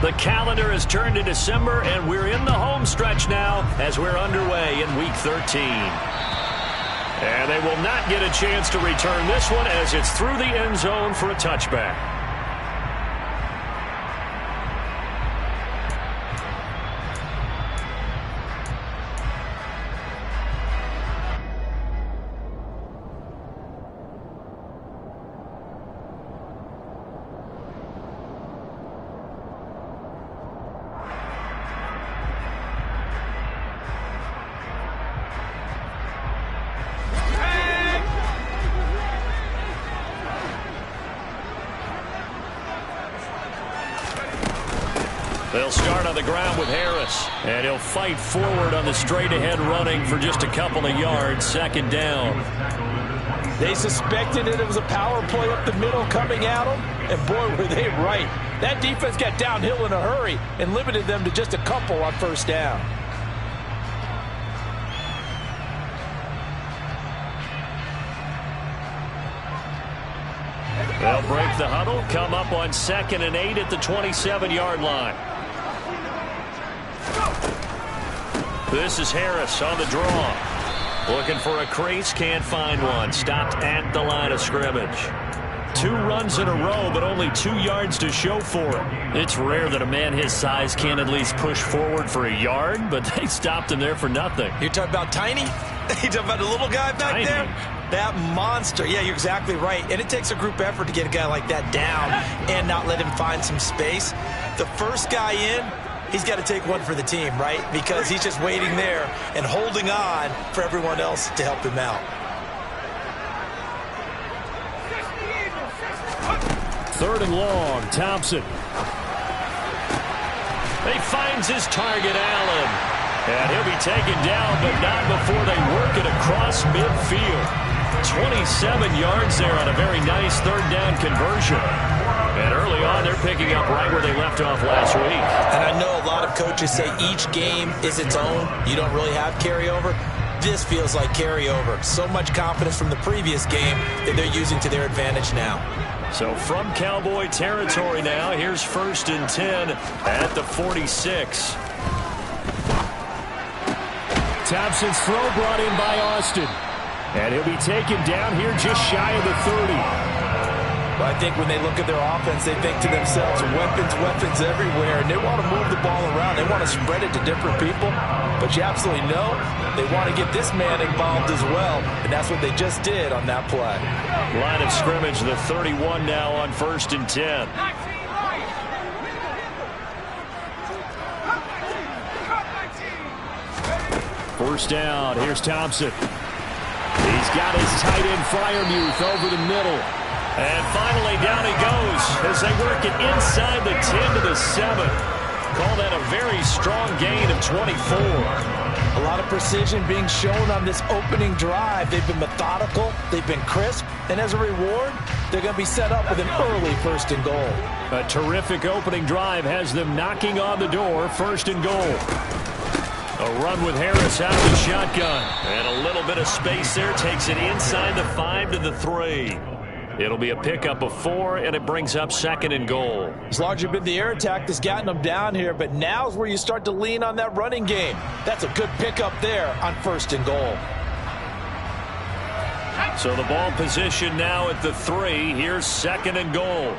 The calendar has turned to December, and we're in the home stretch now as we're underway in Week 13. And they will not get a chance to return this one as it's through the end zone for a touchback. They'll start on the ground with Harris. And he'll fight forward on the straight-ahead running for just a couple of yards. Second down. They suspected it was a power play up the middle coming at them. And boy, were they right. That defense got downhill in a hurry and limited them to just a couple on first down. They'll break the huddle, come up on 2nd and 8 at the 27-yard line. This is Harris on the draw. Looking for a crease, can't find one. Stopped at the line of scrimmage. 2 runs in a row, but only 2 yards to show for it. It's rare that a man his size can't at least push forward for a yard, but they stopped him there for nothing. You're talking about Tiny? You're talking about the little guy back there? That monster. Yeah, you're exactly right. And it takes a group effort to get a guy like that down and not let him find some space. The first guy in, he's got to take one for the team, right? Because he's just waiting there and holding on for everyone else to help him out. 3rd and long, Thompson. He finds his target, Allen. And he'll be taken down, but not before they work it across midfield. 27 yards there on a very nice 3rd down conversion. And early on, they're picking up right where they left off last week. And I know a lot of coaches say each game is its own. You don't really have carryover. This feels like carryover. So much confidence from the previous game that they're using to their advantage now. So from Cowboy territory now, here's 1st and 10 at the 46. Thompson's throw brought in by Austin. And he'll be taken down here just shy of the 30. Well, I think when they look at their offense, they think to themselves, weapons everywhere. And they want to move the ball around. They want to spread it to different people. But you absolutely know they want to get this man involved as well. And that's what they just did on that play. Line of scrimmage, the 31 now on 1st and 10. First down, here's Thompson. He's got his tight end Freiermuth over the middle. And finally down he goes as they work it inside the 10 to the 7. Call that a very strong gain of 24. A lot of precision being shown on this opening drive. They've been methodical, they've been crisp, and as a reward, they're going to be set up with an early 1st and goal. A terrific opening drive has them knocking on the door, 1st and goal. A run with Harris out of the shotgun. And a little bit of space there. Takes it inside the 5 to the 3. It'll be a pickup of 4, and it brings up 2nd and goal. It's largely been the air attack that's gotten them down here, but now's where you start to lean on that running game. That's a good pickup there on 1st and goal. So the ball position now at the 3. Here's 2nd and goal.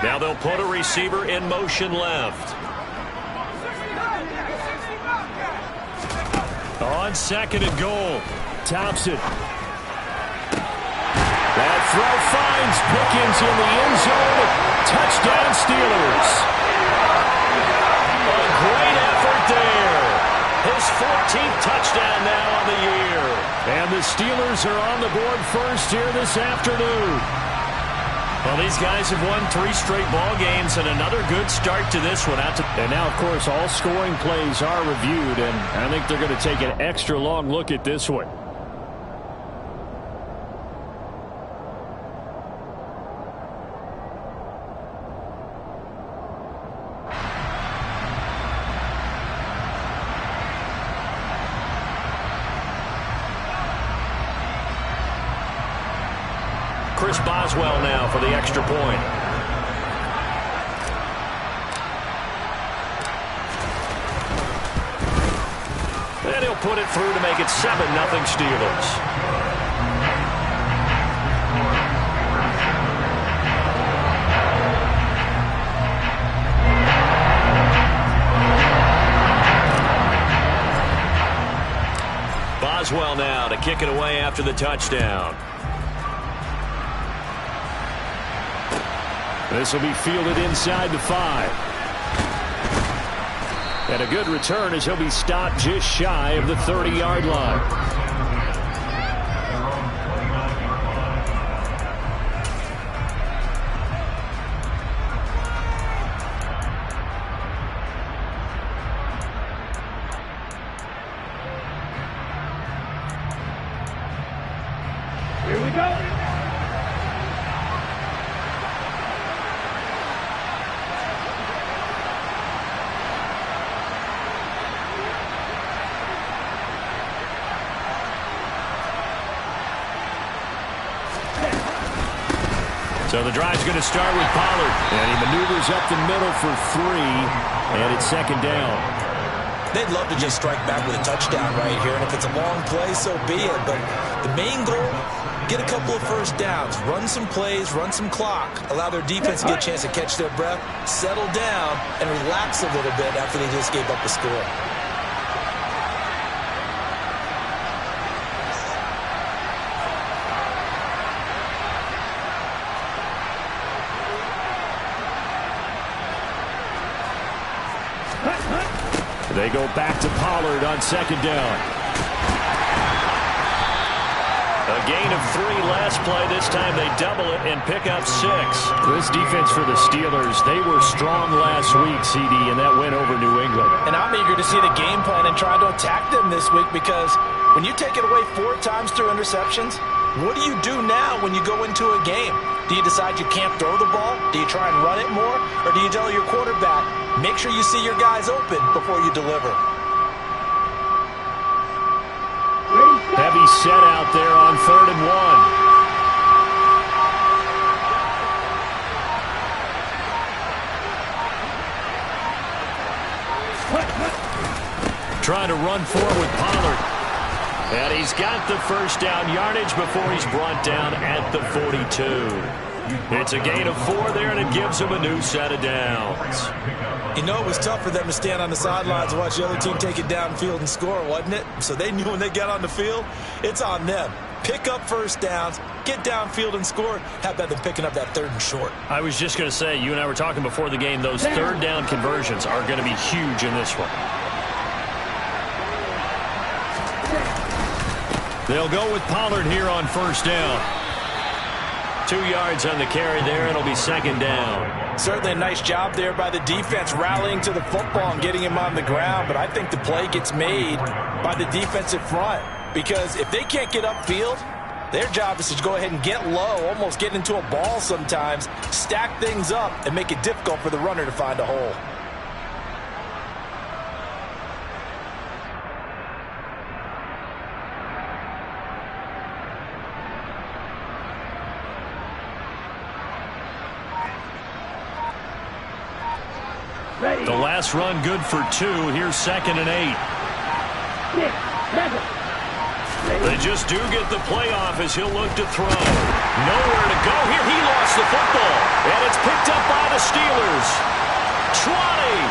Now they'll put a receiver in motion left. On 2nd and goal, Thompson. That throw finds Pickens in the end zone. Touchdown Steelers. A great effort there. His 14th touchdown now on the year. And the Steelers are on the board first here this afternoon. Well, these guys have won 3 straight ball games and another good start to this one. And now, of course, all scoring plays are reviewed, and I think they're going to take an extra long look at this one. Here's Boswell now for the extra point. And he'll put it through to make it 7-0 Steelers. Boswell now to kick it away after the touchdown. This will be fielded inside the 5. And a good return as he'll be stopped just shy of the 30-yard line. Here we go. So the drive's going to start with Pollard. And he maneuvers up the middle for 3. And it's second down. They'd love to just strike back with a touchdown right here. And if it's a long play, so be it. But the main goal, get a couple of first downs. Run some plays, run some clock. Allow their defense to get a chance to catch their breath, settle down, and relax a little bit after they just gave up the score. They go back to Pollard on second down. A gain of 3 last play. This time they double it and pick up 6. This defense for the Steelers, they were strong last week, CD, and that went over New England. And I'm eager to see the game plan and try to attack them this week, because when you take it away 4 times through interceptions, what do you do now when you go into a game? Do you decide you can't throw the ball? Do you try and run it more? Or do you tell your quarterback, make sure you see your guys open before you deliver? Heavy set out there on 3rd and 1. Trying to run forward with Pollard. And he's got the first down yardage before he's brought down at the 42. It's a gain of 4 there, and it gives him a new set of downs. You know, it was tough for them to stand on the sidelines and watch the other team take it downfield and score, wasn't it? So they knew when they got on the field, it's on them. Pick up first downs, get downfield and score. How about them picking up that 3rd and short? I was just going to say, you and I were talking before the game, those 3rd down conversions are going to be huge in this one. They'll go with Pollard here on first down. 2 yards on the carry there. It'll be second down. Certainly a nice job there by the defense rallying to the football and getting him on the ground. But I think the play gets made by the defensive front, because if they can't get upfield, their job is to go ahead and get low, almost get into a ball sometimes, stack things up, and make it difficult for the runner to find a hole. The last run good for 2. Here's 2nd and 8. They just do get the playoff as he'll look to throw. Nowhere to go here. He lost the football. And it's picked up by the Steelers. 20,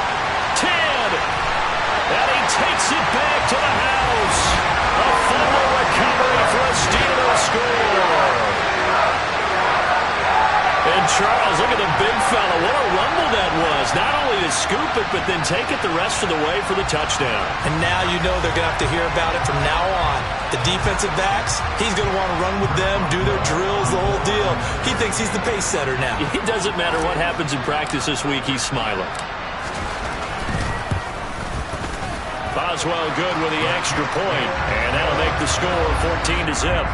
10. And he takes it back to the house. A fumble recovery for a Steelers score. And Charles, look at the big fella. What a rumble that was. Not only to scoop it, but then take it the rest of the way for the touchdown. And now you know they're going to have to hear about it from now on. The defensive backs, he's going to want to run with them, do their drills, the whole deal. He thinks he's the pace setter now. It doesn't matter what happens in practice this week. He's smiling. Boswell good with the extra point, and that'll make the score 14-0.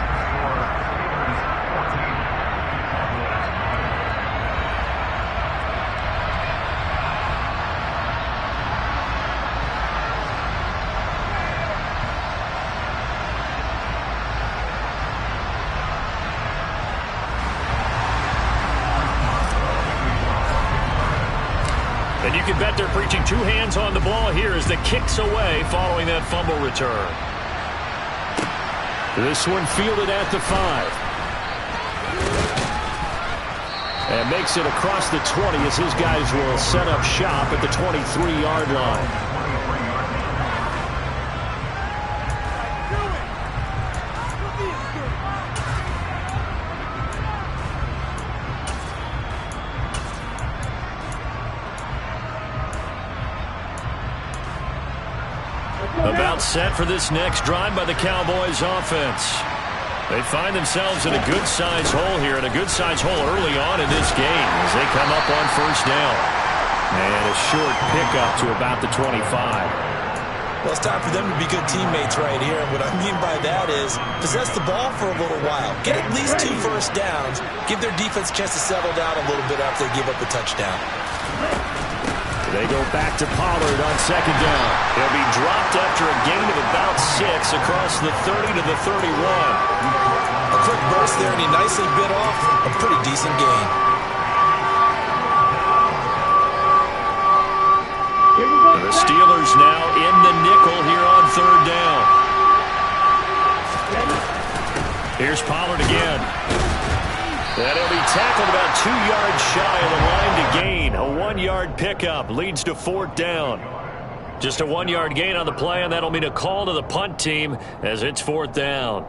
And you can bet they're preaching two hands on the ball here as the kick's away following that fumble return. This one fielded at the 5. And makes it across the 20 as his guys will set up shop at the 23-yard line. About set for this next drive by the Cowboys offense. They find themselves in a good-sized hole here, and a good-sized hole early on in this game as they come up on first down. And a short pickup to about the 25. Well, it's time for them to be good teammates right here. And what I mean by that is possess the ball for a little while. Get at least 2 first downs. Give their defense a chance to settle down a little bit after they give up a touchdown. They go back to Pollard on second down. He'll be dropped after a gain of about 6 across the 30 to the 31. A quick burst there, and he nicely bit off a pretty decent gain. The Steelers now in the nickel here on third down. Here's Pollard again. And he'll be tackled about 2 yards shy of the line to gain. A 1-yard pickup leads to fourth down. Just a 1-yard gain on the play, and that'll mean a call to the punt team as it's fourth down.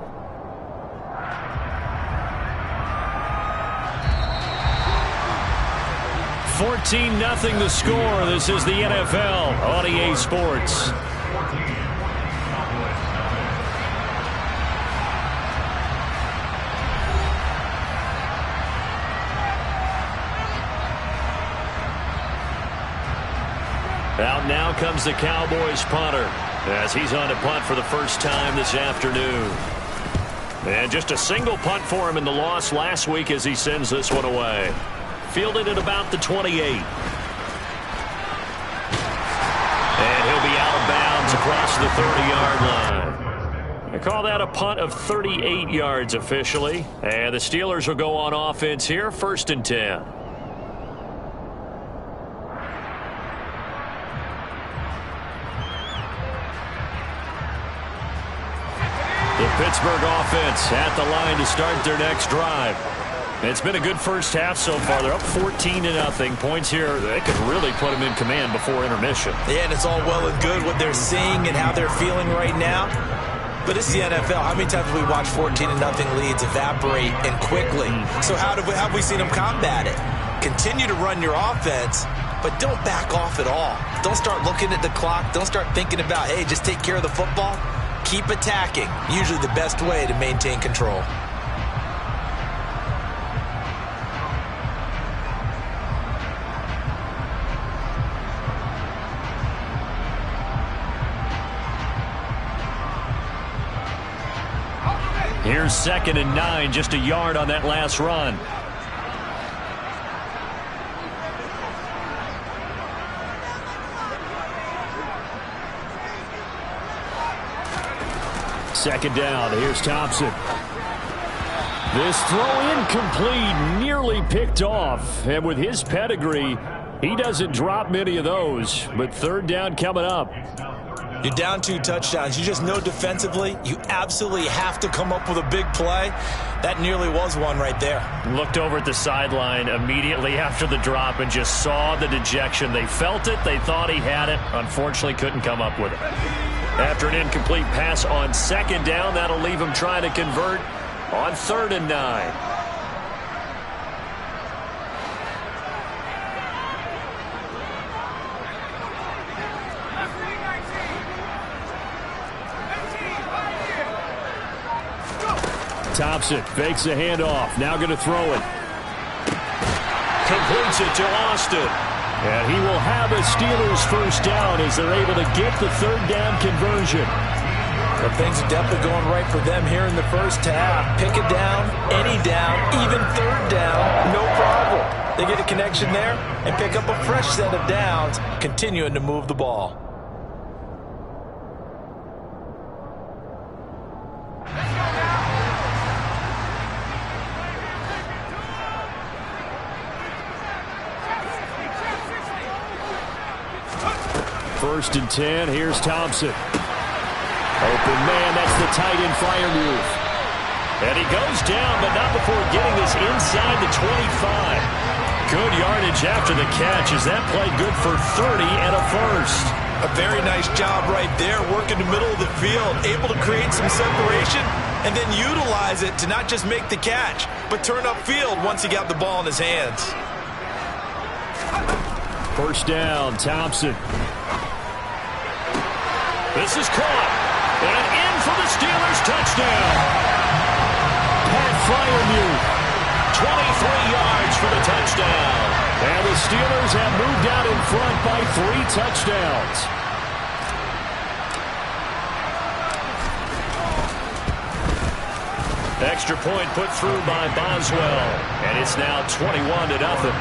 $14-0 the score. This is the NFL on EA Sports. Out now comes the Cowboys punter as he's on to punt for the first time this afternoon. And just a single punt for him in the loss last week as he sends this one away. Fielded at about the 28. And he'll be out of bounds across the 30-yard line. I call that a punt of 38 yards officially. And the Steelers will go on offense here, 1st and 10. The Pittsburgh offense at the line to start their next drive. It's been a good first half so far. They're up 14-0. Points here, they could really put them in command before intermission. Yeah, and it's all well and good what they're seeing and how they're feeling right now. But it's the NFL. How many times have we watched 14-0 leads evaporate and quickly? So how have we seen them combat it? Continue to run your offense, but don't back off at all. Don't start looking at the clock. Don't start thinking about, hey, just take care of the football. Keep attacking. Usually the best way to maintain control. Here's 2nd and 9, just a yard on that last run. Second down, here's Thompson. This throw incomplete, nearly picked off. And with his pedigree, he doesn't drop many of those. But third down coming up. You're down 2 touchdowns. You just know defensively you absolutely have to come up with a big play. That nearly was one right there. Looked over at the sideline immediately after the drop and just saw the dejection. They felt it. They thought he had it. Unfortunately, couldn't come up with it. After an incomplete pass on second down, that'll leave him trying to convert on 3rd and 9. Thompson fakes a handoff. Now going to throw it. Completes it to Austin. And he will have a Steelers first down as they're able to get the third down conversion. Well, things are definitely going right for them here in the first half. Pick it down, any down, even third down, no problem. They get a connection there and pick up a fresh set of downs, continuing to move the ball. 1st and 10. Here's Thompson. Open man. That's the tight end Freiermuth. And he goes down, but not before getting this inside the 25. Good yardage after the catch as that play good for 30 and a first. A very nice job right there, working the middle of the field, able to create some separation and then utilize it to not just make the catch, but turn upfield once he got the ball in his hands. 1st down, Thompson. This is caught. And in for the Steelers touchdown. Pat Freiermuth. 23 yards for the touchdown. And the Steelers have moved out in front by 3 touchdowns. Extra point put through by Boswell. And it's now 21-0.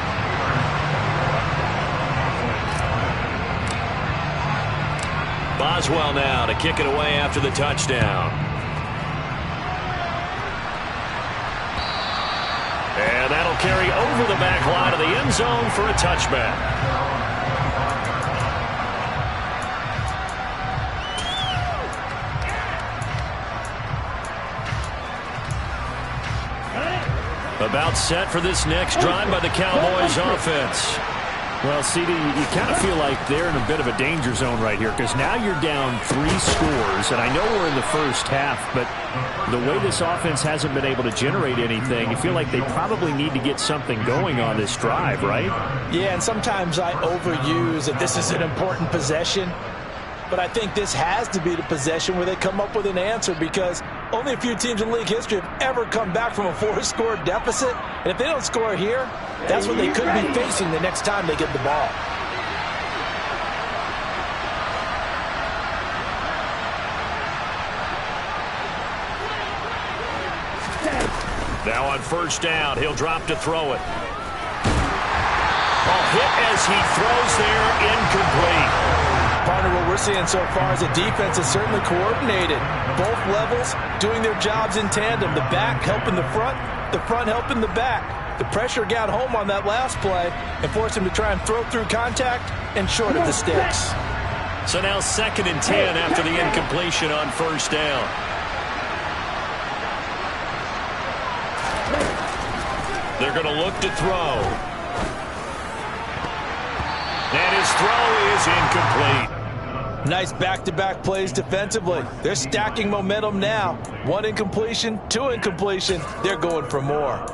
Boswell now to kick it away after the touchdown. And that'll carry over the back line of the end zone for a touchback. About set for this next drive by the Cowboys offense. Well, CD, you kind of feel like they're in a bit of a danger zone right here because now you're down 3 scores, and I know we're in the first half, but the way this offense hasn't been able to generate anything, you feel like they probably need to get something going on this drive, right? Yeah, and sometimes I overuse that this is an important possession, but I think this has to be the possession where they come up with an answer because only a few teams in league history have ever come back from a 4-score deficit, and if they don't score here, that's what they could be facing the next time they get the ball. Now on 1st down, he'll drop to throw it. A hit as he throws there, incomplete. Partner, what we're seeing so far is the defense is certainly coordinated. Both levels doing their jobs in tandem. The back helping the front helping the back. The pressure got home on that last play and forced him to try and throw through contact and short of the sticks. So now 2nd and 10 after the incompletion on 1st down. They're going to look to throw. And his throw is incomplete. Nice back-to-back plays defensively. They're stacking momentum now. 1 incompletion, 2 incompletion. They're going for more.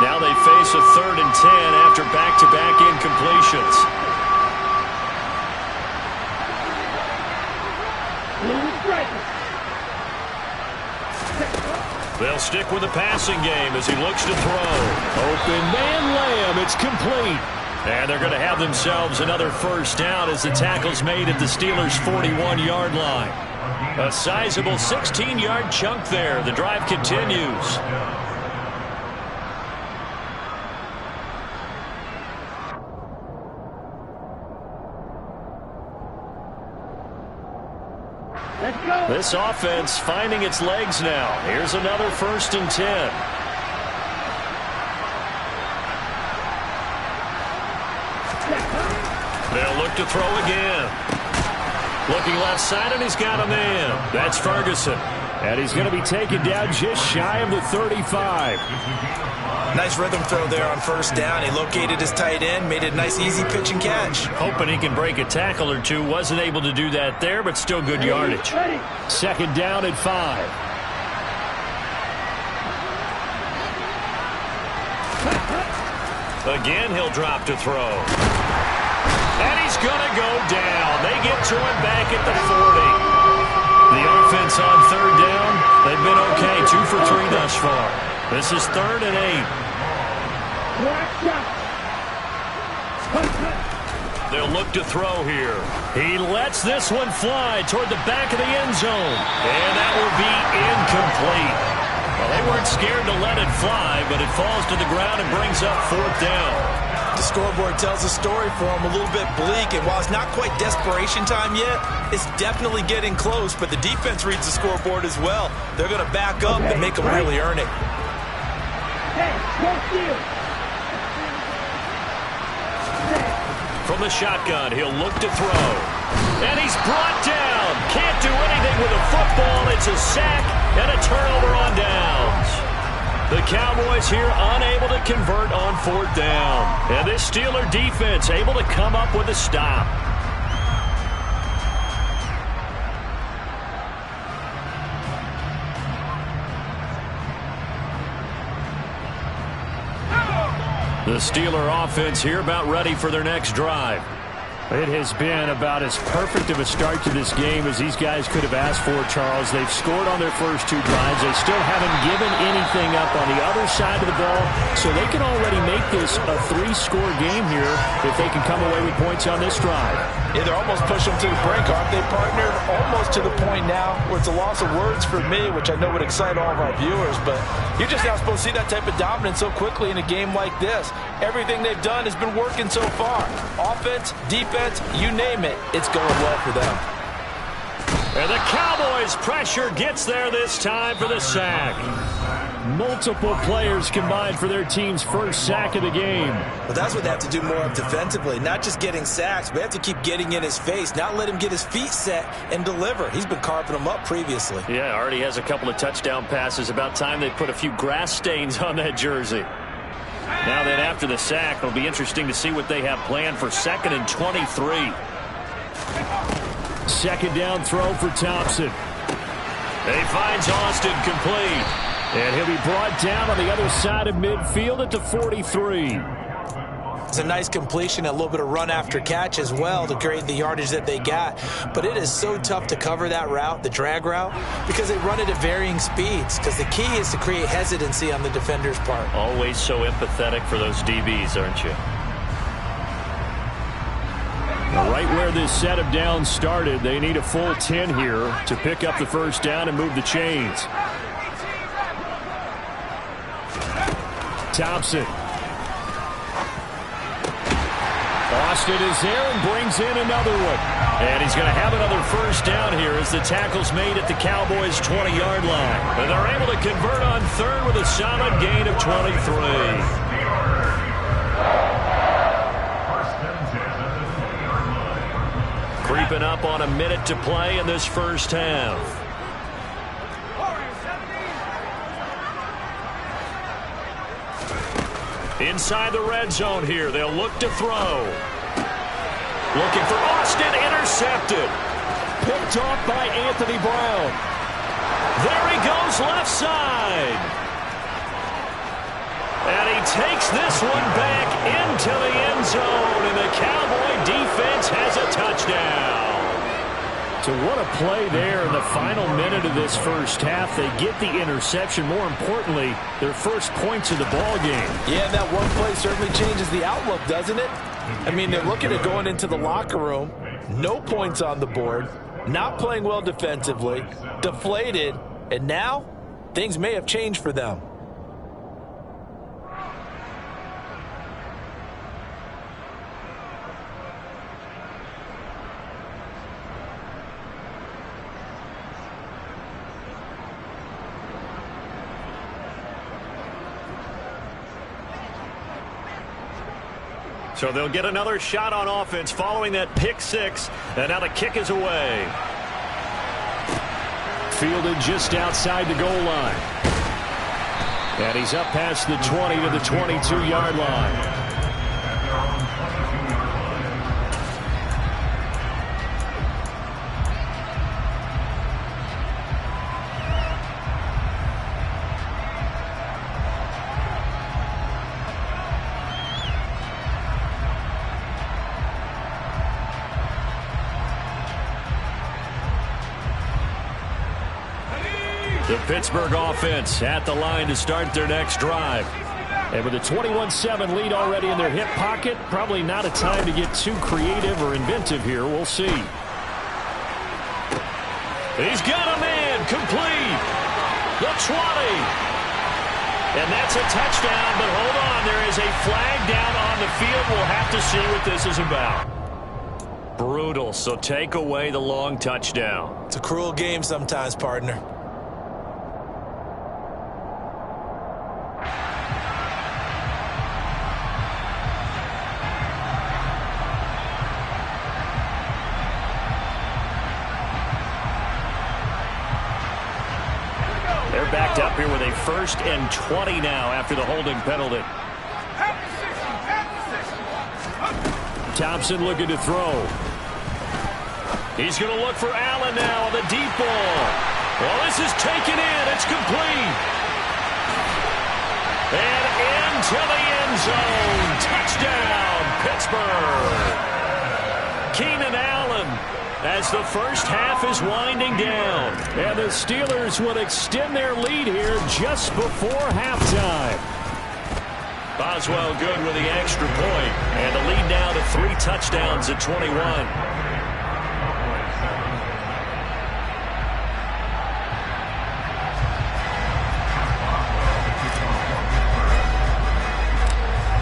Now they face a 3rd and 10 after back-to-back incompletions. They'll stick with the passing game as he looks to throw. Open man Lamb. It's complete. And they're going to have themselves another 1st down as the tackle's made at the Steelers' 41-yard line. A sizable 16-yard chunk there. The drive continues. This offense finding its legs now. Here's another 1st and 10. They'll look to throw again. Looking left side, and he's got a man. That's Ferguson. And he's going to be taken down just shy of the 35. Nice rhythm throw there on 1st down. He located his tight end, made it a nice, easy pitch and catch. Hoping he can break a tackle or two. Wasn't able to do that there, but still good yardage. 2nd down and 5. Again, he'll drop to throw. And he's going to go down. They get to him back at the 40. The offense on 3rd down, they've been okay. 2 for 3 thus far. This is 3rd and 8. They'll look to throw here. He lets this one fly toward the back of the end zone. And that will be incomplete. Well, they weren't scared to let it fly, but it falls to the ground and brings up 4th down. The scoreboard tells a story for him, a little bit bleak, and while it's not quite desperation time yet, it's definitely getting close, but the defense reads the scoreboard as well. They're going to back up and make them really earn it. From the shotgun, he'll look to throw. And he's brought down. Can't do anything with a football. It's a sack and a turnover on downs. The Cowboys here unable to convert on 4th down. And this Steeler defense able to come up with a stop. The Steeler offense here about ready for their next drive. It has been about as perfect of a start to this game as these guys could have asked for, Charles. They've scored on their first 2 drives. They still haven't given anything up on the other side of the ball, so they can already make this a 3-score game here if they can come away with points on this drive. Yeah, they're almost pushing them to the brink, aren't they, partner? Almost to the point now where it's a loss of words for me, which I know would excite all of our viewers, but you're just not supposed to see that type of dominance so quickly in a game like this. Everything they've done has been working so far. Offense, defense, you name it, it's going well for them. And the Cowboys' pressure gets there this time for the sack. Multiple players combined for their team's first sack of the game. Well, that's what they have to do more of defensively. Not just getting sacks, but they have to keep getting in his face, not let him get his feet set and deliver. He's been carving them up previously. Yeah, already has a couple of touchdown passes. About time they put a few grass stains on that jersey. Now then, after the sack, it'll be interesting to see what they have planned for 2nd and 23. 2nd down throw for Thompson. He finds Austin complete. And he'll be brought down on the other side of midfield at the 43. It's a nice completion, a little bit of run after catch as well to create the yardage that they got. But it is so tough to cover that route, the drag route, because they run it at varying speeds. Because the key is to create hesitancy on the defender's part. Always so empathetic for those DBs, aren't you? Now, right where this set of downs started, they need a full 10 here to pick up the first down and move the chains. Thompson. Austin is there and brings in another one. And he's going to have another first down here as the tackle's made at the Cowboys' 20-yard line. And they're able to convert on 3rd with a solid gain of 23. Creeping up on a minute to play in this first half. Inside the red zone here, they'll look to throw. Looking for Austin, intercepted. Picked off by Anthony Brown. There he goes left side. And he takes this one back into the end zone, and the Cowboy defense has a touchdown. So what a play there in the final minute of this first half. They get the interception. More importantly, their first points of the ball game. Yeah, that one play certainly changes the outlook, doesn't it? I mean, they're looking at going into the locker room. No points on the board. Not playing well defensively. Deflated. And now, things may have changed for them. So they'll get another shot on offense following that pick 6. And now the kick is away. Fielded just outside the goal line. And he's up past the 20 to the 22-yard line. The Pittsburgh offense at the line to start their next drive. And with a 21-7 lead already in their hip pocket, probably not a time to get too creative or inventive here. We'll see. He's got a man complete. The 20. And that's a touchdown, but hold on. There is a flag down on the field. We'll have to see what this is about. Brutal, so take away the long touchdown. It's a cruel game sometimes, partner. a 1st and 20 now after the holding penalty. Thompson looking to throw. He's going to look for Allen now on the deep ball. Well, this is taken in. It's complete. And into the end zone. Touchdown, Pittsburgh. Keenan Allen as the first half is winding down. And the Steelers will extend their lead here just before halftime. Boswell good with the extra point. And the lead now to 3 touchdowns at 21.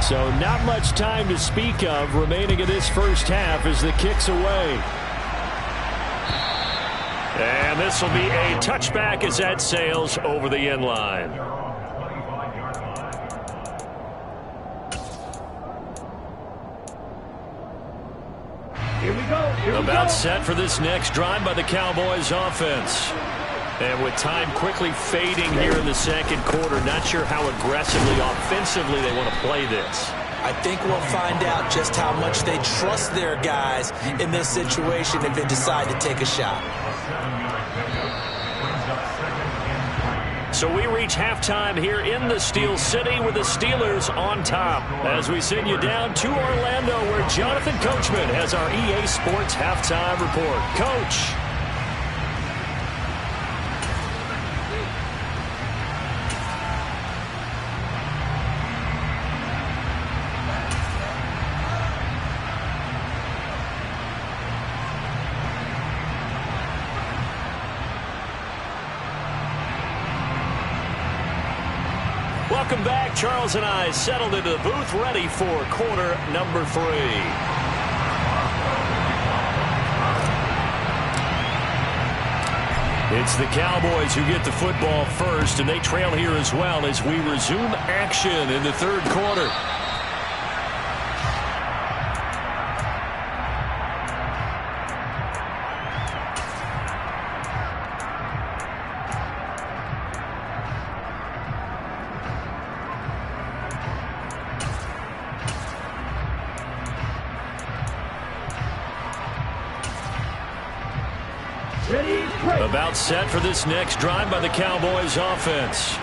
So not much time to speak of remaining in this first half as the kick's away. And this will be a touchback as that sails over the end line. Here we go. About set for this next drive by the Cowboys offense. And with time quickly fading here in the second quarter, not sure how aggressively, offensively they want to play this. I think we'll find out just how much they trust their guys in this situation if they decide to take a shot. So we reach halftime here in the Steel City with the Steelers on top. As we send you down to Orlando where Jonathan Coachman has our EA Sports halftime report. Coach. Welcome back. Charles and I settled into the booth ready for quarter number 3. It's the Cowboys who get the football first, and they trail here as well as we resume action in the third quarter. About set for this next drive by the Cowboys offense.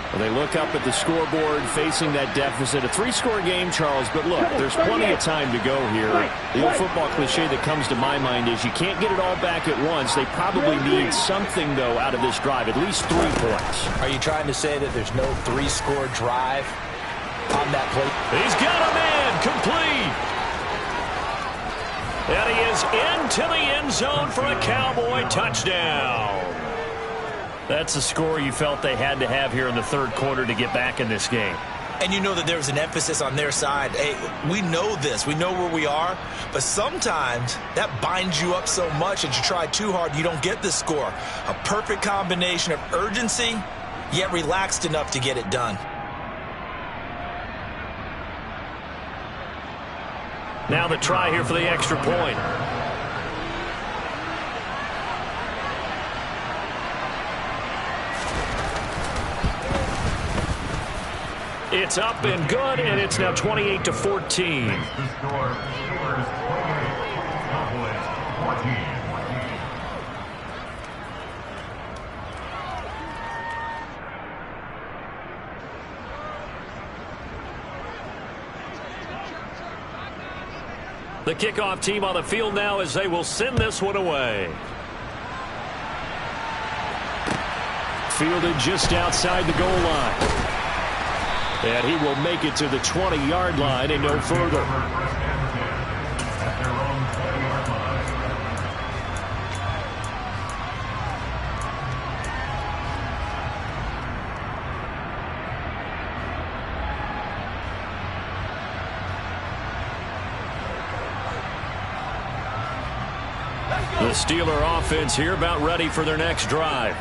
Well, they look up at the scoreboard facing that deficit. A 3-score game, Charles, but look, there's plenty of time to go here. The old football cliche that comes to my mind is you can't get it all back at once. They probably need something, though, out of this drive, at least 3 points. Are you trying to say that there's no 3-score drive on that play? He's got a man complete. And he is into the end zone for a Cowboy touchdown. That's a score you felt they had to have here in the third quarter to get back in this game. And you know that there was an emphasis on their side. Hey, we know this. We know where we are. But sometimes that binds you up so much that you try too hard, you don't get the score. A perfect combination of urgency, yet relaxed enough to get it done. Now the try here for the extra point. It's up and good, and it's now 28-14. The kickoff team on the field now as they will send this one away. Fielded just outside the goal line. And he will make it to the 20-yard line and no further. The Steeler offense here about ready for their next drive.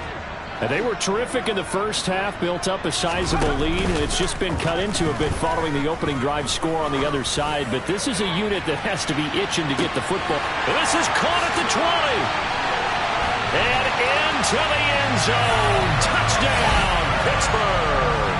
And they were terrific in the first half, built up a sizable lead. It's just been cut into a bit following the opening drive score on the other side. But this is a unit that has to be itching to get the football. This is caught at the 20. And into the end zone. Touchdown, Pittsburgh.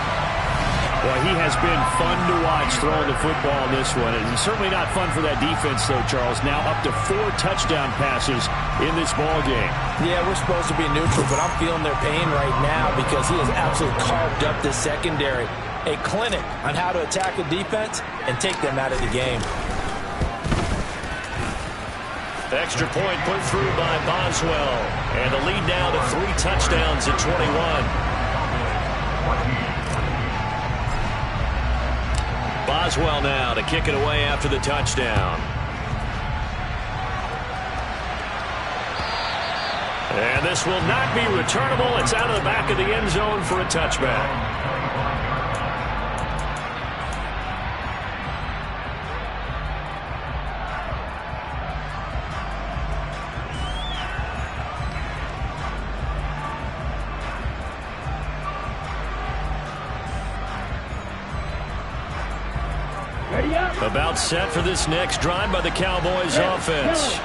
Well, he has been fun to watch throwing the football in this one. And certainly not fun for that defense, though, Charles. Now up to 4 touchdown passes in this ball game. Yeah, we're supposed to be neutral, but I'm feeling their pain right now because he has absolutely carved up this secondary. A clinic on how to attack a defense and take them out of the game. Extra point put through by Boswell. And the lead now to 3 touchdowns at 21. Boswell now to kick it away after the touchdown. And this will not be returnable. It's out of the back of the end zone for a touchback. About set for this next drive by the Cowboys offense.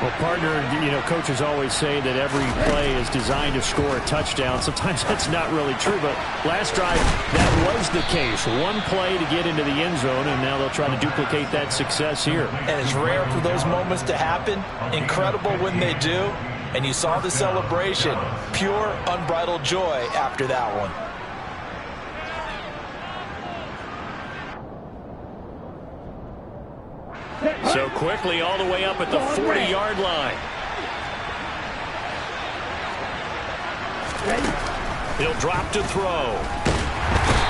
Well, partner, coaches always say that every play is designed to score a touchdown. Sometimes that's not really true, but last drive, that was the case. One play to get into the end zone, and now they'll try to duplicate that success here. And it's rare for those moments to happen. Incredible when they do. And you saw the celebration. Pure, unbridled joy after that one. So quickly all the way up at the 40-yard line. He'll drop to throw.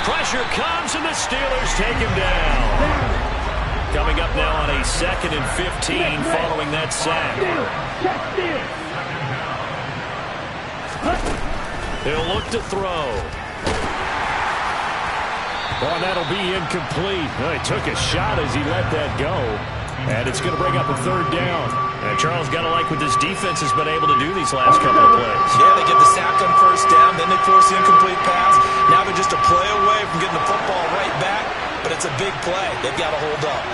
Pressure comes, and the Steelers take him down. Coming up now on a 2nd and 15 following that sack. He'll look to throw. Oh, that'll be incomplete. Well, he took a shot as he let that go. And it's going to bring up a 3rd down. And Charles got to like what this defense has been able to do these last couple of plays. Yeah, they get the sack on 1st down, then they force the incomplete pass. Now they're just a play away from getting the football right back, but it's a big play. They've got to hold up.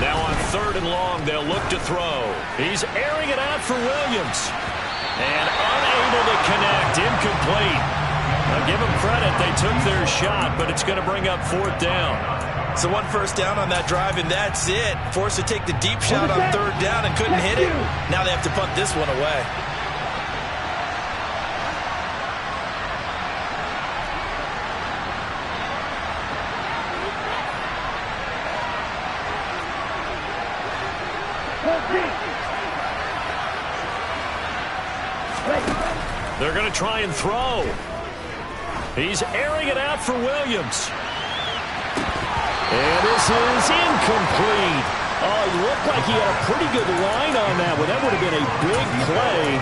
Now on 3rd and long, they'll look to throw. He's airing it out for Williams. And unable to connect, incomplete. Now give them credit, they took their shot, but it's going to bring up 4th down. So 1 first down on that drive, and that's it. Forced to take the deep shot on 3rd down and couldn't hit it. Now they have to punt this one away. They're going to try and throw. He's airing it out for Williams. And this is incomplete. Oh, he looked like he had a pretty good line on that one. That would have been a big play,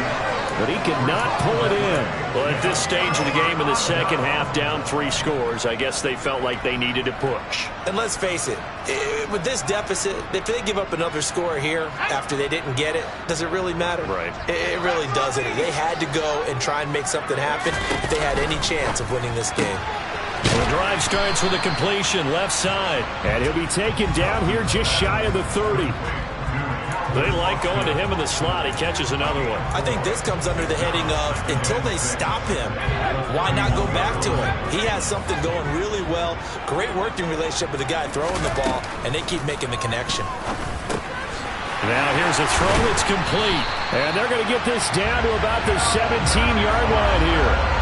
but he could not pull it in. Well, at this stage of the game in the second half, down 3 scores, I guess they felt like they needed to push. And let's face it, with this deficit, if they give up another score here after they didn't get it, does it really matter? Right. It really doesn't. They had to go and try and make something happen if they had any chance of winning this game. The drive starts with a completion left side. And he'll be taken down here just shy of the 30. They like going to him in the slot. He catches another one. I think this comes under the heading of until they stop him, why not go back to him? He has something going really well. Great working relationship with the guy throwing the ball, and they keep making the connection. Now here's a throw. It's complete. And they're going to get this down to about the 17-yard line here.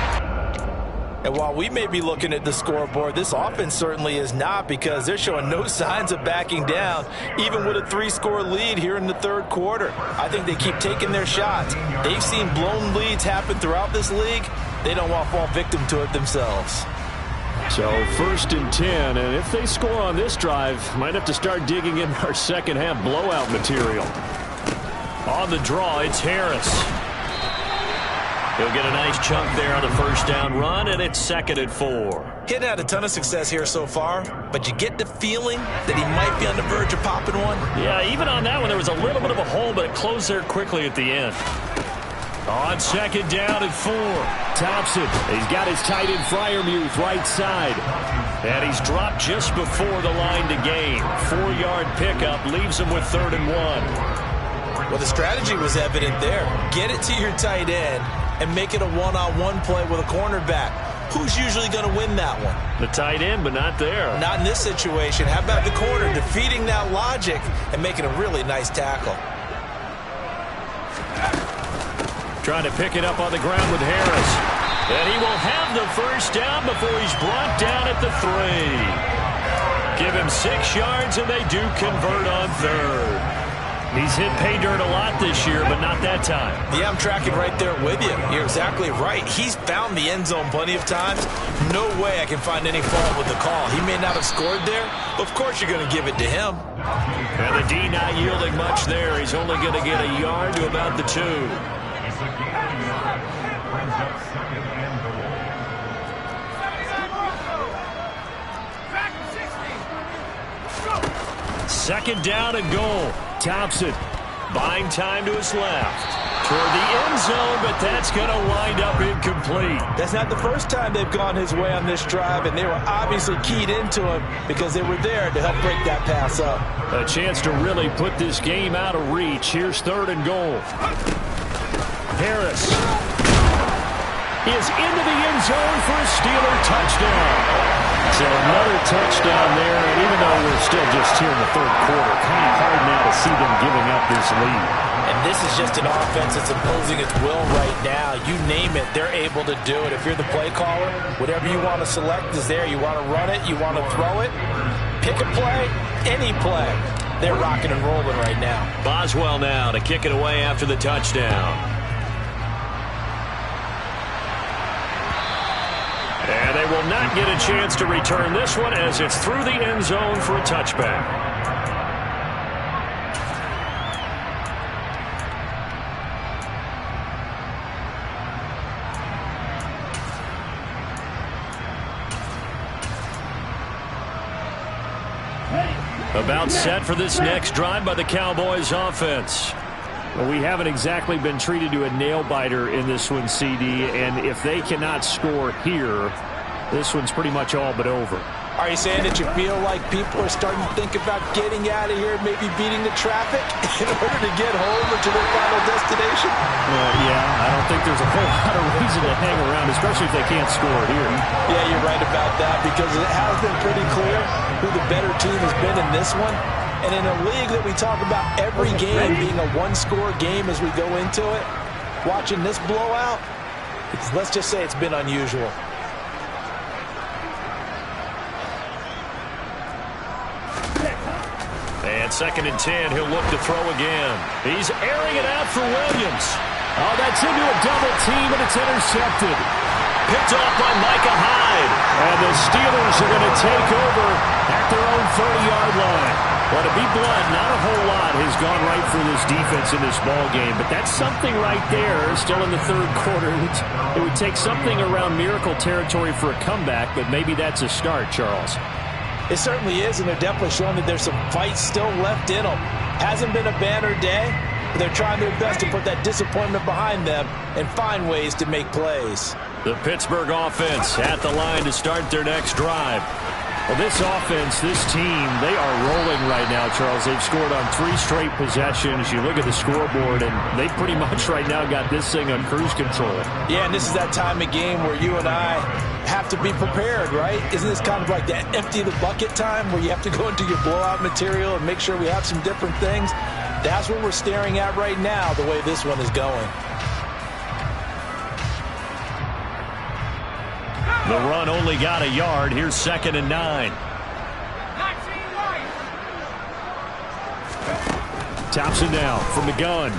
And while we may be looking at the scoreboard, this offense certainly is not, because they're showing no signs of backing down, even with a 3-score lead here in the 3rd quarter. I think they keep taking their shots. They've seen blown leads happen throughout this league. They don't want to fall victim to it themselves. So 1st and 10, and if they score on this drive, might have to start digging in our second half blowout material. On the draw, it's Harris. He'll get a nice chunk there on the 1st down run, and it's 2nd and 4. He hadn't had a ton of success here so far, but you get the feeling that he might be on the verge of popping one. Yeah, even on that one, there was a little bit of a hole, but it closed there quickly at the end. On second down and 4. Thompson, he's got his tight end Freiermuth right side. And he's dropped just before the line to gain. 4-yard pickup leaves him with 3rd and 1. Well, the strategy was evident there. Get it to your tight end and make it a one-on-one play with a cornerback. Who's usually going to win that one? The tight end, but not there. Not in this situation. How about the corner defeating that logic and making a really nice tackle? Trying to pick it up on the ground with Harris. And he will have the first down before he's brought down at the 3. Give him 6 yards, and they do convert on 3rd. He's hit pay dirt a lot this year, but not that time. Yeah, I'm tracking right there with you. You're exactly right. He's found the end zone plenty of times. No way I can find any fault with the call. He may not have scored there, but of course you're going to give it to him. And the D not yielding much there. He's only going to get a yard to about the 2. Second down and goal. Thompson buying time to his left. Toward the end zone, but that's going to wind up incomplete. That's not the first time they've gone his way on this drive, and they were obviously keyed into him because they were there to help break that pass up. A chance to really put this game out of reach. Here's 3rd and goal. Harris is into the end zone for a Steeler touchdown. So another touchdown there, and even though we're still just here in the 3rd quarter, kind of hard now to see them giving up this lead. And this is just an offense that's imposing its will right now. You name it, they're able to do it. If you're the play caller, whatever you want to select is there. You want to run it, you want to throw it, pick a play, any play. They're rocking and rolling right now. Boswell now to kick it away after the touchdown. And they will not get a chance to return this one as it's through the end zone for a touchback. About set for this next drive by the Cowboys offense. Well, we haven't exactly been treated to a nail-biter in this one, CD, and if they cannot score here, this one's pretty much all but over. Are you saying that you feel like people are starting to think about getting out of here, maybe beating the traffic in order to get home or to their final destination? Yeah, I don't think there's a whole lot of reason to hang around, especially if they can't score here. Yeah, you're right about that because it has been pretty clear who the better team has been in this one. And in a league that we talk about every game being a one-score game as we go into it, watching this blowout, let's just say it's been unusual. And 2nd and 10, he'll look to throw again. He's airing it out for Williams. Oh, that's into a double team, and it's intercepted. Picked off by Micah Hyde. And the Steelers are going to take over at their own 30-yard line. Well, to be blunt, not a whole lot has gone right for this defense in this ball game, but that's something right there. Still in the 3rd quarter. It would take something around miracle territory for a comeback, but maybe that's a start, Charles. It certainly is, and they're definitely showing that there's some fight still left in them. Hasn't been a banner day, but they're trying their best to put that disappointment behind them and find ways to make plays. The Pittsburgh offense at the line to start their next drive. Well, this offense, this team, they are rolling right now, Charles. They've scored on 3 straight possessions. You look at the scoreboard, and they pretty much right now got this thing on cruise control. Yeah, and this is that time of game where you and I have to be prepared, right? Isn't this kind of like that empty the bucket time where you have to go into your blowout material and make sure we have some different things? That's what we're staring at right now, the way this one is going. The run only got a yard. Here's 2nd and 9. Thompson now from the gun.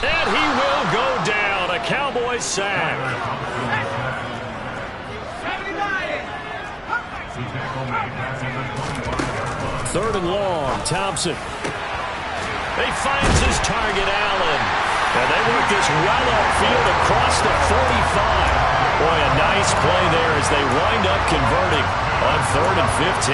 And he will go down. A Cowboy sack. 3rd and long. Thompson. He finds his target, Allen. And they work this well upfield across the 45. Boy, a nice play there as they wind up converting on 3rd and 15.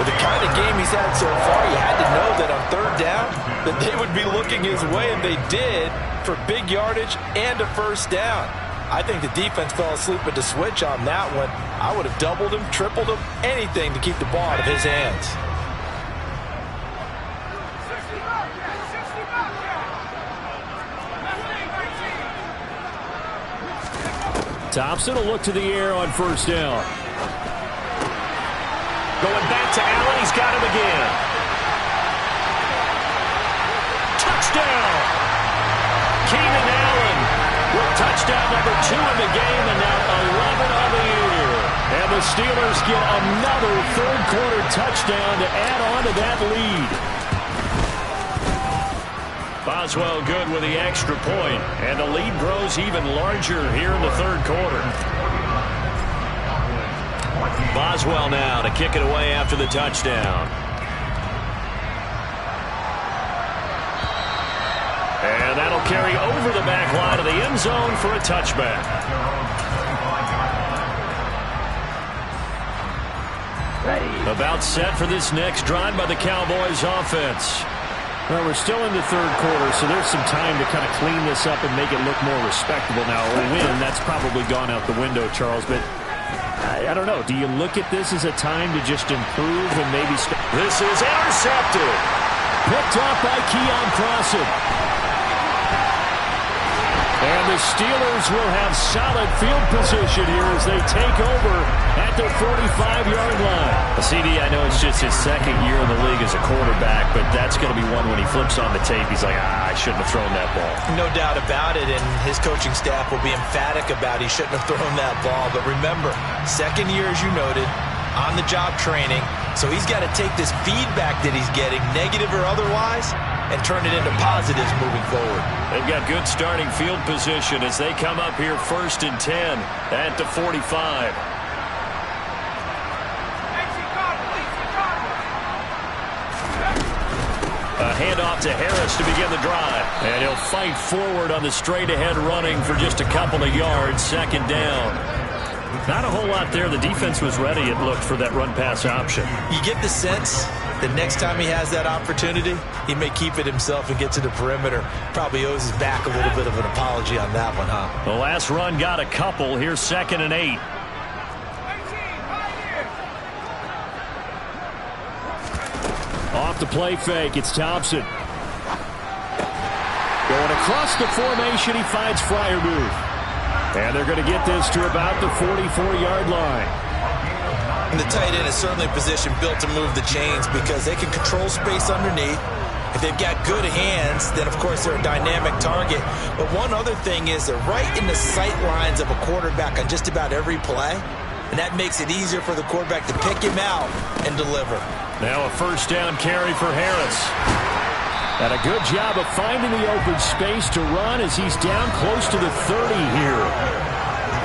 With the kind of game he's had so far, you had to know that on 3rd down that they would be looking his way, and they did, for big yardage and a 1st down. I think the defense fell asleep at the switch on that one. I would have doubled him, tripled him, anything to keep the ball out of his hands. Thompson will look to the air on 1st down. Going back to Allen. He's got him again. Touchdown! Keenan Allen with touchdown number 2 in the game, and now 11 on the year. And the Steelers get another 3rd quarter touchdown to add on to that lead. Boswell good with the extra point, and the lead grows even larger here in the 3rd quarter. Boswell now to kick it away after the touchdown. And that'll carry over the back line of the end zone for a touchback. About set for this next drive by the Cowboys offense. Well, we're still in the 3rd quarter, so there's some time to kind of clean this up and make it look more respectable now. A win, that's probably gone out the window, Charles, but I don't know. Do you look at this as a time to just improve and maybe... This is intercepted. Picked off by Keon Crossen. And the Steelers will have solid field position here as they take over at the 45-yard line. CD, I know it's just his 2nd year in the league as a quarterback, but that's going to be one when he flips on the tape. He's like, I shouldn't have thrown that ball. No doubt about it, and his coaching staff will be emphatic about he shouldn't have thrown that ball. But remember, 2nd year, as you noted, on-the-job training. So he's got to take this feedback that he's getting, negative or otherwise, and turn it into positives moving forward. They've got good starting field position as they come up here 1st and 10 at the 45. A handoff to Harris to begin the drive. And he'll fight forward on the straight-ahead running for just a couple of yards. 2nd down. Not a whole lot there. The defense was ready, it looked, for that run-pass option. You get the sense that next time he has that opportunity, he may keep it himself and get to the perimeter. Probably owes his back a little bit of an apology on that one, huh? The last run got a couple. Here's 2nd and 8. Off the play fake, it's Thompson. Going across the formation, he finds Freiermuth. And they're going to get this to about the 44-yard line. And the tight end is certainly a position built to move the chains because they can control space underneath. If they've got good hands, then, of course, they're a dynamic target. But one other thing is they're right in the sight lines of a quarterback on just about every play. And that makes it easier for the quarterback to pick him out and deliver. Now a 1st down carry for Harris. And a good job of finding the open space to run as he's down close to the 30 here.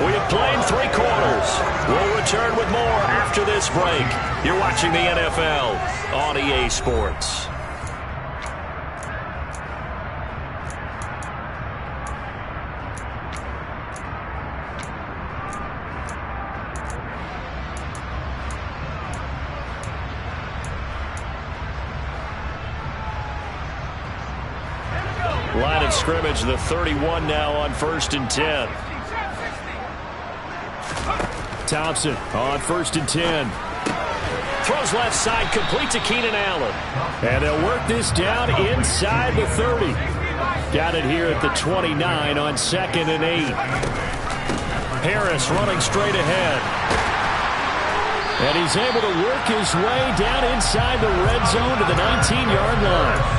We have played 3 quarters. We'll return with more after this break. You're watching the NFL on EA Sports. Line of scrimmage, the 31 now on 1st and 10. Thompson on 1st and 10. Throws left side, complete to Keenan Allen. And they'll work this down inside the 30. Got it here at the 29 on 2nd and 8. Harris running straight ahead. And he's able to work his way down inside the red zone to the 19-yard line.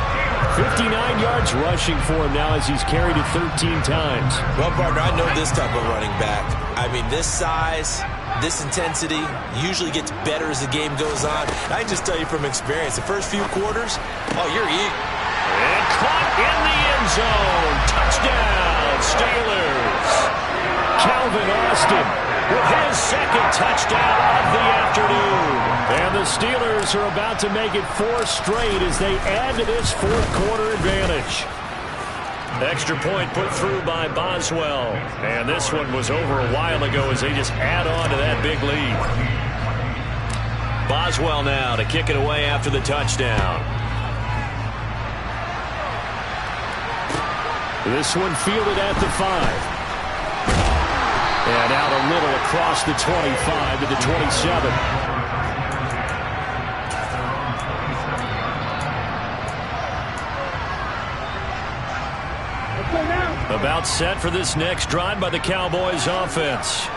59 yards rushing for him now as he's carried it 13 times. Well, partner, I know this type of running back. I mean, this size, this intensity usually gets better as the game goes on. I can just tell you from experience, the first few quarters, oh, you're eating. And caught in the end zone. Touchdown, Steelers. Calvin Austin with his 2nd touchdown of the afternoon. And the Steelers are about to make it 4 straight as they add to this 4th quarter advantage. Extra point put through by Boswell. And this one was over a while ago as they just add on to that big lead. Boswell now to kick it away after the touchdown. This one fielded at the 5. And out a little across the 25 to the 27. About set for this next drive by the Cowboys offense.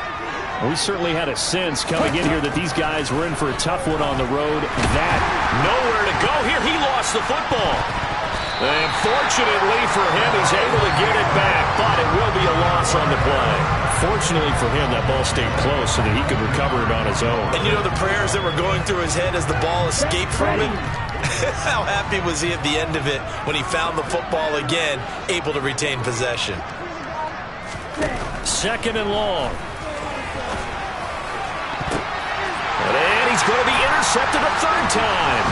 We certainly had a sense coming in here that these guys were in for a tough one on the road. That nowhere to go here. He lost the football. And fortunately for him, he's able to get it back, but it will be a loss on the play. Fortunately for him, that ball stayed close so that he could recover it on his own. And you know the prayers that were going through his head as the ball escaped from him? How happy was he at the end of it when he found the football again, able to retain possession? Second and long. And he's going to be intercepted a third time.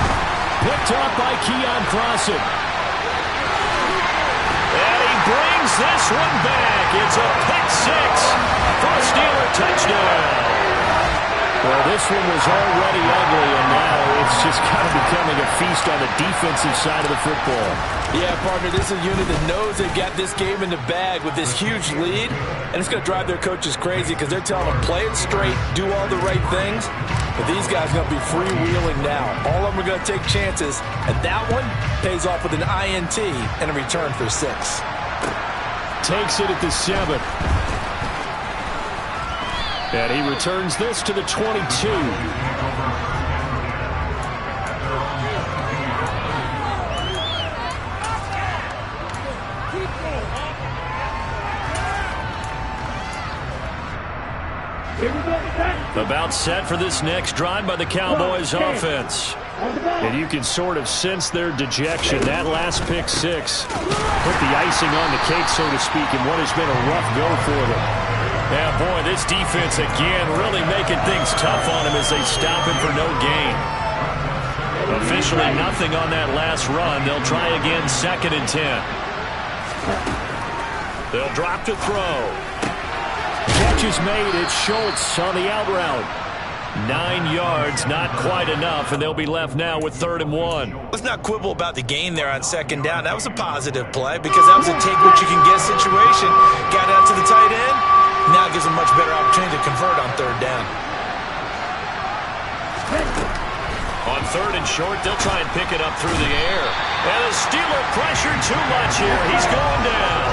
Picked up by Keon Crossen. And he brings this one back. It's a pick six for a Steeler touchdown. Well, this one was already ugly, and now it's just kind of becoming a feast on the defensive side of the football. Yeah, partner, this is a unit that knows they've got this game in the bag with this huge lead, and it's going to drive their coaches crazy because they're telling them, play it straight, do all the right things. But these guys are going to be freewheeling now. All of them are going to take chances, and that one pays off with an INT and a return for 6. Takes it at the 7. And he returns this to the 22. About set for this next drive by the Cowboys offense. And you can sort of sense their dejection. That last pick six put the icing on the cake, so to speak, in what has been a rough go for them. Yeah, boy, this defense again really making things tough on him as they stop him for no gain. Officially nothing on that last run. They'll try again, 2nd and 10. They'll drop to throw. Catch is made. It's Schultz on the out route. 9 yards, not quite enough, and they'll be left now with 3rd and 1. Let's not quibble about the gain there on 2nd down. That was a positive play because that was a take-what-you-can-get situation. Got out to the tight end. Now gives them much better opportunity to convert on 3rd down. On 3rd and short, they'll try and pick it up through the air. And the Steeler pressured too much here. He's going down.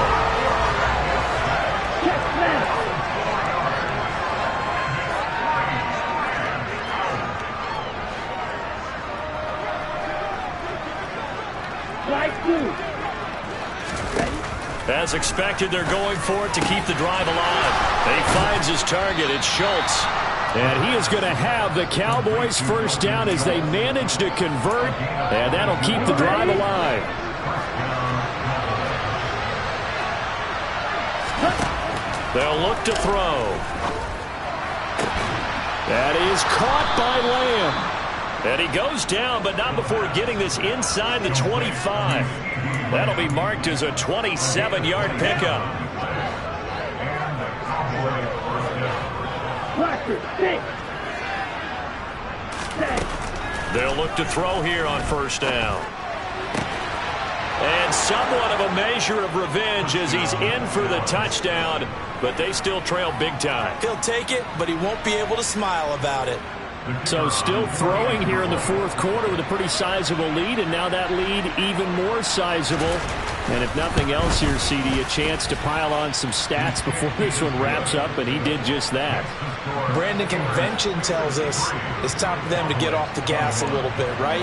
As expected, they're going for it to keep the drive alive. And he finds his target. It's Schultz. And he is going to have the Cowboys' first down as they manage to convert. And that'll keep the drive alive. They'll look to throw. That is caught by Lamb. And he goes down, but not before getting this inside the 25. That'll be marked as a 27-yard pickup. They'll look to throw here on 1st down. And somewhat of a measure of revenge as he's in for the touchdown, but they still trail big time. He'll take it, but he won't be able to smile about it. So still throwing here in the 4th quarter with a pretty sizable lead, and now that lead even more sizable. And if nothing else here, CD, a chance to pile on some stats before this one wraps up, and he did just that. Brandon, convention tells us it's time for them to get off the gas a little bit, right?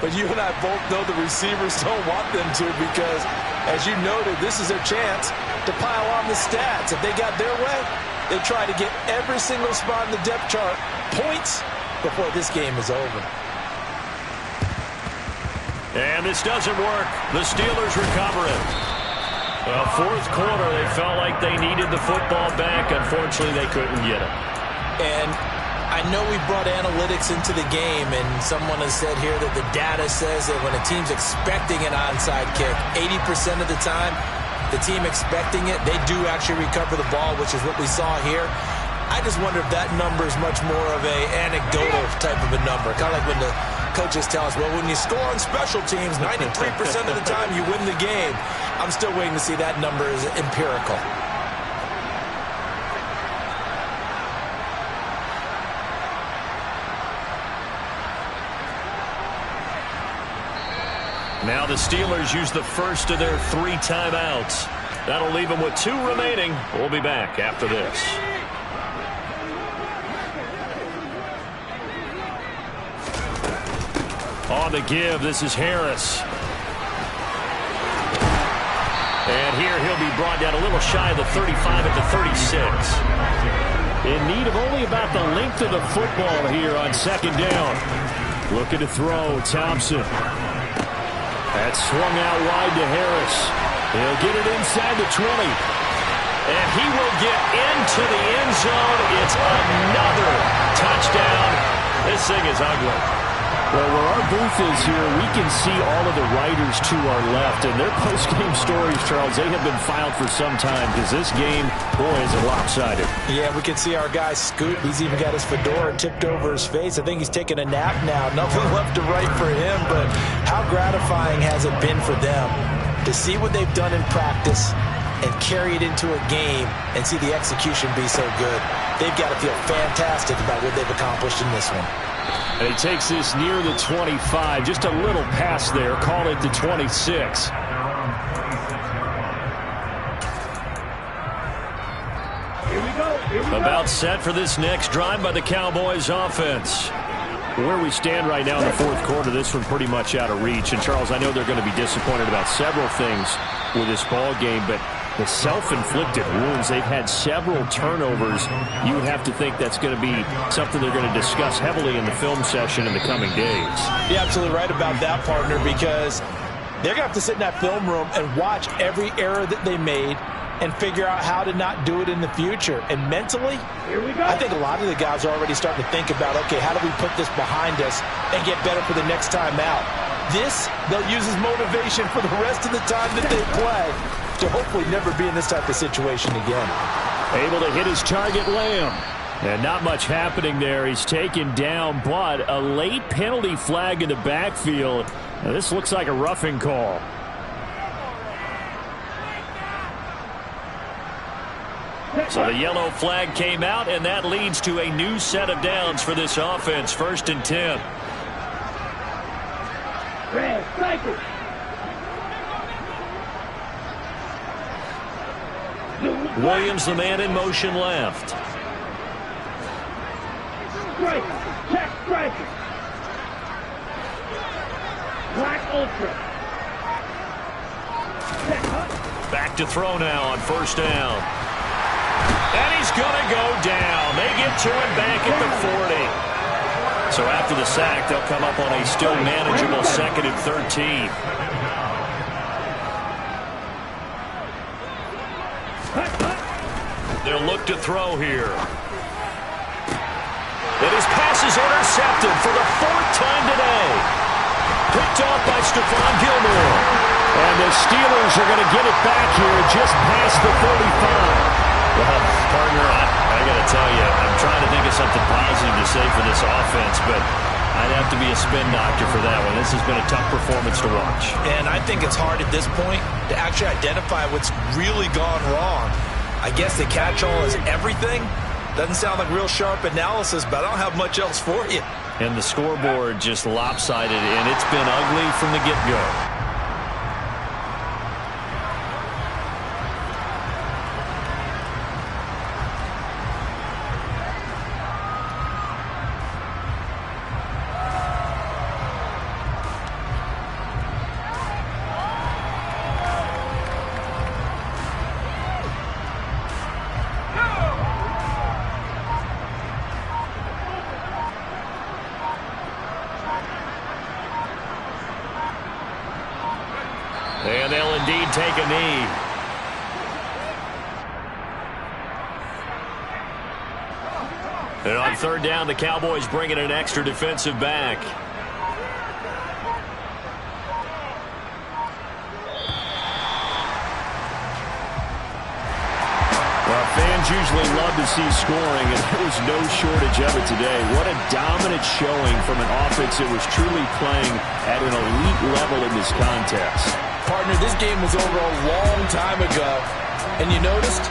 But you and I both know the receivers don't want them to because, as you noted, this is their chance to pile on the stats. If they got their way, they try to get every single spot in the depth chart points before this game is over. And this doesn't work. The Steelers recover it. Well, 4th quarter, they felt like they needed the football back. Unfortunately, they couldn't get it. And I know we brought analytics into the game, and someone has said here that the data says that when a team's expecting an onside kick, 80% of the time, the team expecting it, they do actually recover the ball, which is what we saw here. I just wonder if that number is much more of a anecdotal type of a number. Kind of like when the coaches tell us, well, when you score on special teams, 93% of the time you win the game. I'm still waiting to see that number is empirical. Now the Steelers use the first of their 3 timeouts. That'll leave them with 2 remaining. We'll be back after this. On the give, this is Harris. And here he'll be brought down a little shy of the 35 at the 36. In need of only about the length of the football here on second down. Looking to throw, Thompson. That's swung out wide to Harris. He'll get it inside the 20. And he will get into the end zone. It's another touchdown. This thing is ugly. Well, where our booth is here, we can see all of the writers to our left. And their post-game stories, Charles, they have been filed for some time because this game, boy, is it lopsided. Yeah, we can see our guy Scoot. He's even got his fedora tipped over his face. I think he's taking a nap now. Nothing left to write for him, but how gratifying has it been for them to see what they've done in practice and carry it into a game and see the execution be so good. They've got to feel fantastic about what they've accomplished in this one. And he takes this near the 25. Just a little pass there. Call it the 26. About set for this next drive by the Cowboys offense. Where we stand right now in the fourth quarter, this one pretty much out of reach. And, Charles, I know they're going to be disappointed about several things with this ball game, but the self-inflicted wounds, they've had several turnovers. You would have to think that's going to be something they're going to discuss heavily in the film session in the coming days. You're absolutely right about that, partner, because they're going to have to sit in that film room and watch every error that they made and figure out how to not do it in the future. And mentally, I think a lot of the guys are already starting to think about, okay, how do we put this behind us and get better for the next time out? This, they'll use as motivation for the rest of the time that they play to hopefully never be in this type of situation again. Able to hit his target, Lamb. And not much happening there. He's taken down, but a late penalty flag in the backfield. Now, this looks like a roughing call. So the yellow flag came out, and that leads to a new set of downs for this offense. 1st and 10. Red, cycle. Williams, the man in motion left. Strike, check, strike. Black ultra. Back to throw now on 1st down. And he's going to go down. They get to him back at the 40. So after the sack, they'll come up on a still manageable 2nd and 13. They'll look to throw here. And his pass is intercepted for the 4th time today. Picked off by Stephon Gilmore. And the Steelers are going to get it back here just past the 35. Well, partner, I got to tell you, I'm trying to think of something positive to say for this offense, but I'd have to be a spin doctor for that one. This has been a tough performance to watch. And I think it's hard at this point to actually identify what's really gone wrong. I guess the catch-all is everything. Doesn't sound like real sharp analysis, but I don't have much else for you. And the scoreboard just lopsided, and it's been ugly from the get-go. And they'll indeed take a knee. And on 3rd down, the Cowboys bring in an extra defensive back. Well, fans usually love to see scoring, and there was no shortage of it today. What a dominant showing from an offense that was truly playing at an elite level in this contest. Partner, this game was over a long time ago, and you noticed